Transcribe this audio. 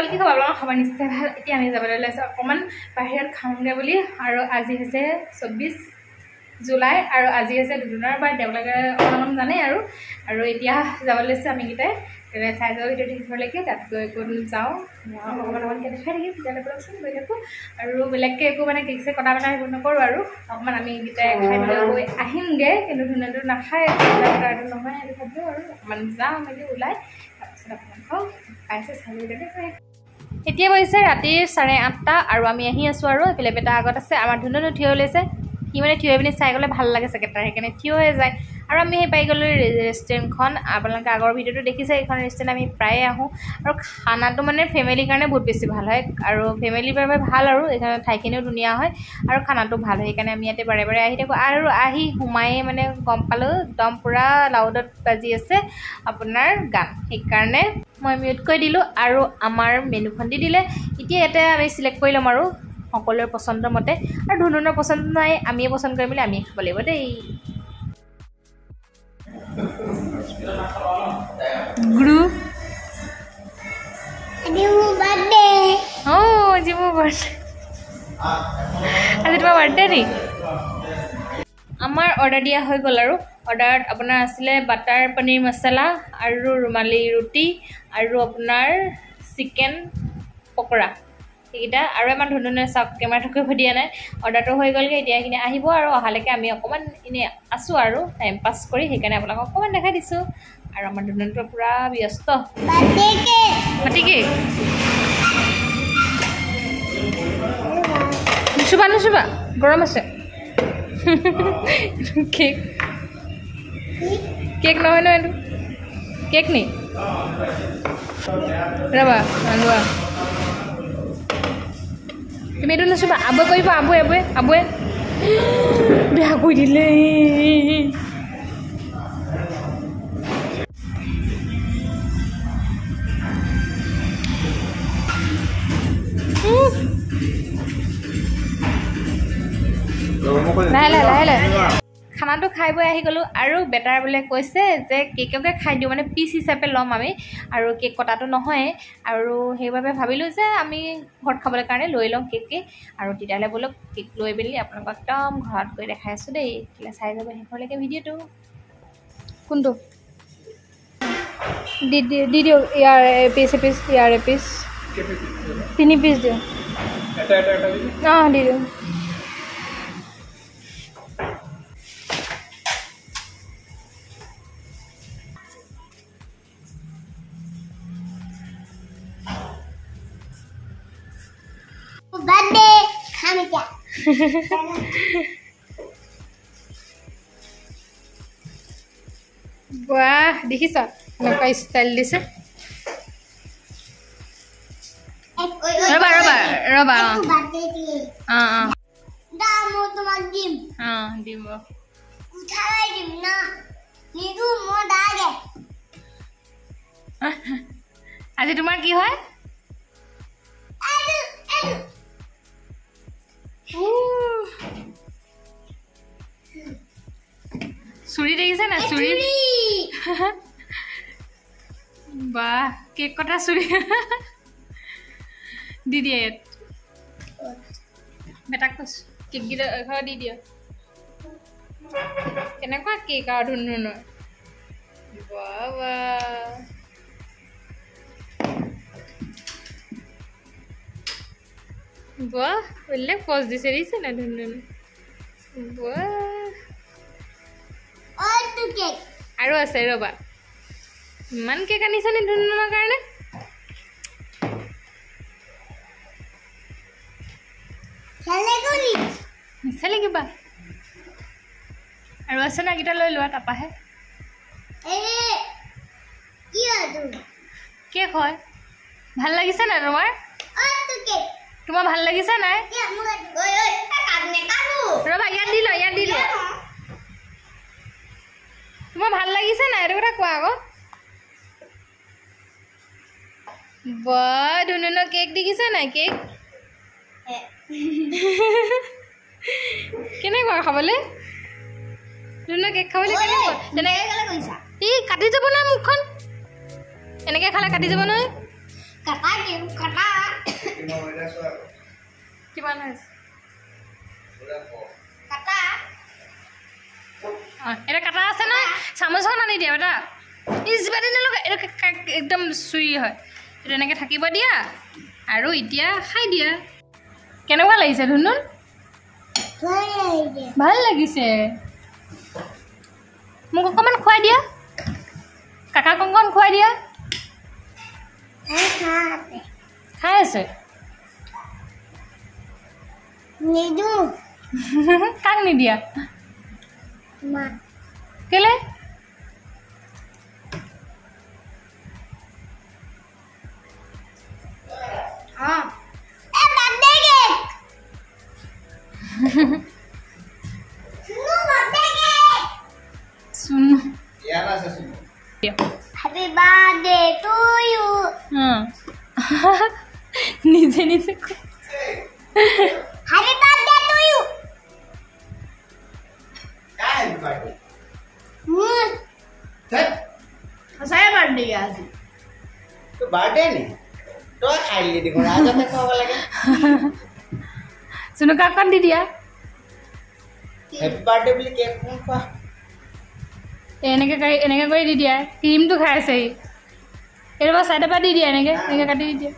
গ'ল কি খবৰ আপোনালোকৰ খবৰ নিশ্চয় ভাল এতিয়া আমি যাবলৈ ওলাইছোঁ অকণমান বাহিৰত খাওঁগৈ বুলি আৰু আজি হৈছে 24 জুলাই আৰু আজি হৈছে দুদিনৰ বাৰ তেওঁলোকে অকণমান জানে আৰু এতিয়া যাবলৈ লৈছোঁ আমি কেইটাই চাই যাব ভিডিঅ'টো শেষলৈকে তাত গৈ যাওঁ অকণমানকৈ দেখাই থাকিম তেতিয়ালৈ বলকচোন গৈ থাকোঁ আৰু বেলেগকৈ একো মানে কেক চেক কটা মেলা সেইবোৰ নকৰোঁ আৰু অকণমান আমি কেইটাই খাই মেলি গৈ আহিমগৈ কিন্তু ধুনীয়াটো নাখায় এইটো নহয় এইটো ভাবিলোঁ আৰু অকণমান যাওঁ মেলি ওলাই তাৰপিছত অকণমান খাওঁ পাইছে চাই ভিডিঅ'টো এতিয়া বহিছে ৰাতি 8:30 আৰু আমি আহি আছোঁ আৰু এইফালে বেটা আগত আছে আমাৰ ধুনু থিয় ওলাইছে সি মানে থিয় হৈ পিনি চাই গ'লে ভাল লাগে চাগে তাৰ সেইকাৰণে থিয় হৈ যায় আৰু আমি সেই পাই গ'লোঁ ৰেষ্টুৰেণ্টখন আপোনালোকে আগৰ ভিডিঅ'টো দেখিছে এইখন ৰেষ্টুৰেণ্ট আমি প্ৰায়ে আহোঁ আৰু খানাটো মানে ফেমিলিৰ কাৰণে বহুত বেছি ভাল হয় আৰু ফেমিলিৰ বাবে ভাল আৰু এইখন ঠাইখিনিও ধুনীয়া হয় আৰু খানাটো ভাল হয় সেইকাৰণে আমি ইয়াতে বাৰে বাৰে আহি থাকোঁ আৰু আহি সোমায়ে মানে গম পালোঁ একদম পূৰা লাউডত বাজি আছে আপোনাৰ গান সেইকাৰণে মই মিউট কৰি দিলোঁ আৰু আমাৰ মেনুখন দি দিলে এতিয়া ইয়াতে আমি চিলেক্ট কৰি ল'ম আৰু সকলোৰে পচন্দৰ মতে আৰু ধুনুনৰ পচন্দ নাই আমিয়ে পচন্দ কৰি মেলি আমিয়ে খাব লাগিব দেই গুৰু আজি মোৰ বাৰ্থডে আজি মোৰ বাৰ্থডে আজি তোমাৰ বাৰ্থডে নি আমাৰ অৰ্ডাৰ দিয়া হৈ গ'ল আৰু অৰ্ডাৰত আপোনাৰ আছিলে বাটাৰ পনীৰ মছলা আৰু ৰুমালী ৰুটি আৰু আপোনাৰ চিকেন পকৰা এইকেইটা আৰু আমাৰ ধুনুনে চাওক কেমেৰাটো কৰিব দিয়া নাই অৰ্ডাৰটো হৈ গ'লগৈ এতিয়া এইখিনি আহিব আৰু অহালৈকে আমি অকণমান এনেই আছোঁ আৰু টাইম পাছ কৰি সেইকাৰণে আপোনালোকক অকণমান দেখাই দিছোঁ আৰু আমাৰ ধুনুটো পূৰা ব্যস্ত পাতি কেক নুচুবা গৰম আছে কেক কেক নহয় ন এইটো কেক নি ৰ'বা লোৱা তুমি এইটো নুচুবা আবৈ কৰিব আবৈ বেয়া কৰি দিলে লাহে খানাটো খাই বৈ আহি গ'লোঁ আৰু বেটাৰ বোলে কৈছে যে কেককে খাই দিওঁ মানে পিচ হিচাপে ল'ম আমি আৰু কেক কটাটো নহয় আৰু সেইবাবে ভাবিলোঁ যে আমি ঘৰত খাবলৈ কাৰণে লৈ লওঁ কেককে আৰু তেতিয়াহ'লে বোলো কেক লৈ মেলি আপোনালোকক একদম ঘৰত গৈ দেখাই আছোঁ দেই তেতিয়াহ'লে চাই যাব শেষলৈকে ভিডিঅ'টো কোনটো দি দিওঁ ইয়াৰ এপিচ ইয়াৰ এপিচ 3 পিচ দিওঁ অঁ দি দিওঁ বাহ দেখিছ এনেকুৱা ষ্টাইল দিছে ৰবা দিম আজি তোমাৰ কি হয় চুৰি দেখিছে না চুৰি বাহ কেক কটা চুৰি দি দিয়ে ইয়াত বেটাক কৈছোঁ কেককেইটা ঘৰত দি দিয় কেনেকুৱা কেক আৰু ধুনুনৰ বাহ বেলেগ পজ দিছে না ধুনুন আৰু আছে ৰ'বা ইমান কেক আনিছে নে ধুনুনৰ কাৰণে চালে কিবা আৰু আছে না কেইটা লৈ লোৱা তাপাহে কেক হয় ভাল লাগিছে না তোমাৰ ভাল লাগিছে নাই ৰ'বা ইয়াত দি ল তোমাৰ ভাল লাগিছে নাই এইটো কথা কোৱা আকৌ বাহ ধুনুনৰ কেক দেখিছে নাই কেক কেনেকুৱা খাবলৈ ধুনুনৰ কেক খাবলৈ কেনেকুৱা তেনেকৈ কাটি যাব না মুখখন এনেকৈ খালে কাটি যাব নহয় কাটা দিম কাটা কিমান হৈছে কাটা এটা কাটা আছে নহয় চামুচখন আনি দিয়া বেটা ইজবাদি নলগা এইটো একদম চুৰি হয় এইটো এনেকৈ থাকিব দিয়া আৰু এতিয়া খাই দিয়া কেনেকুৱা লাগিছে ধুনুন ভাল লাগিছে মোক অকণমান খুৱাই দিয়া কাকাক অকণমান খুৱাই দিয়া খাই আছে নিদু কাক নিদিয়া মা কেলে এ বার্থডে কেক শুনো বার্থডে কেক শুনো ইয়ারা আছে শুনো হ্যাপি বার্থডে টু ইউ নিজে নিজে হ্যাপি বার্থডে টু ইউ काय बाटे সঁচাই বার্থডে আজি तो बाटे ने तो खाइली देखो राजा तक खावा लगे শুনো কাক দি দিয়া हैप्पी बर्थडे बोली केक कोन खा এনেকৈ কৰি দি দিয়া ক্ৰীমটো খাই আছে এইটো বাৰু চাইডৰ পৰা দি দিয়া এনেকৈ কাটি দি দিয়া